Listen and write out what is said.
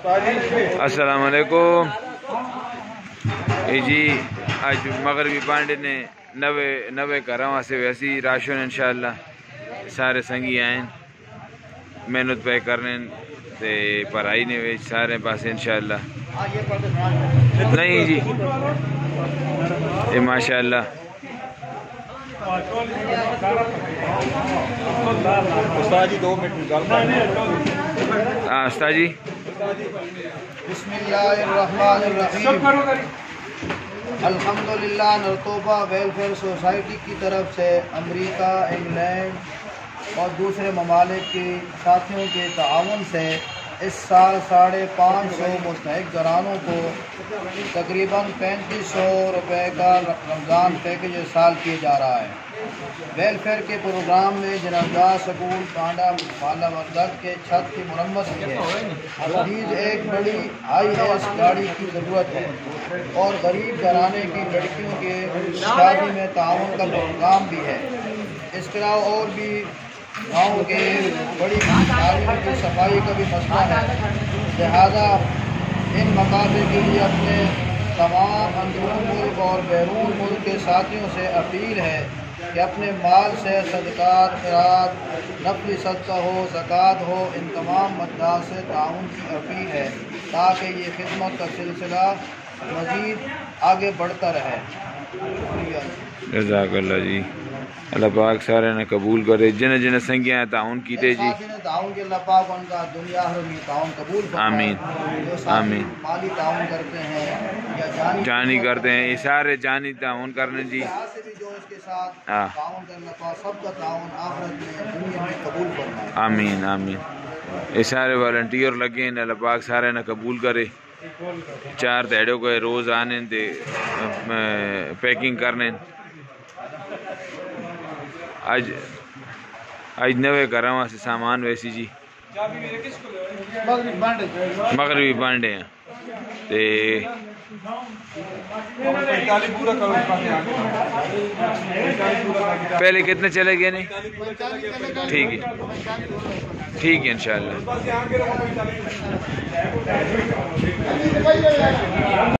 السلام علیکم جی آج مغربی پانڈے نے نوے گھراں سے ویسی راشن انشاءاللہ سارے سنگی آئیں محنت پہ کرنے تے پڑھائی نے ویچ سارے پاس انشاءاللہ نہیں جی ماشاءاللہ استاد جی 2 منٹ استاد جی بسم اللہ الرحمن الرحیم الحمدللہ نرتوبہ ویلفیئر سوسائٹی کی طرف سے امریکہ، انگلینڈ اور دوسرے ممالک کے ساتھیوں کے تعاون سے اس سال 550 مستحق گھرانوں کو تقریباً 3500 روپے کا رمضان پیکج اس سال کیا جا رہا ہے۔ ویلفیئر کے پروگرام میں جنابدار سکول پانڈا بالا وردک کے چھت کی مرمت کی ہے۔ مزید ایک بڑی IS گاڑی کی ضرورت ہے اور غریب گھرانے کی لڑکیوں کے شادی میں تعاون کا پروگرام بھی ہے۔ اس کے علاوہ اور بھی گاؤں کے بڑی نالیوں کی صفائی کا بھی مسئلہ ہے، لہذا ان مقاصد کے لیے اپنے تمام اندرون ملک اور بیرون ملک کے ساتھیوں سے اپیل ہے کہ اپنے مال سے صدقات، خیرات، نفلی صدقہ ہو، زکوٰۃ ہو، ان تمام مددات سے تعاون کی اپیل ہے تاکہ یہ خدمت کا سلسلہ مزید آگے بڑھتا رہے۔ جزاک اللہ جی، اللہ پاک سارے نے قبول کرے، جن سنگیاں تعاون کیتے جی، تعاون کے اللہ پاک ان کا دنیا آخرت میں تعاون قبول فرمائے۔ آمین آمین۔ مالی تعاون کرتے ہیں یا جانی کرتے ہیں، یہ سارے جانی تعاون کرنے جی، سے بھی جو اس کے ساتھ تعاون کرنا پاک سب کا تعاون آخرت میں دنیا میں قبول فرمائے۔ آمین آمین۔ یہ سارے والنٹیئر لگے ہیں، اللہ پاک سارے نے قبول کرے۔ 4 دیڑوں کو روز آنے تے پیکنگ کرنے، آج نوے گھراں سے سامان ویسی جی مغربی پانڈے ہیں تے پہلے کتنے چلے گئے نہیں؟ ٹھیک ہے انشاءاللہ۔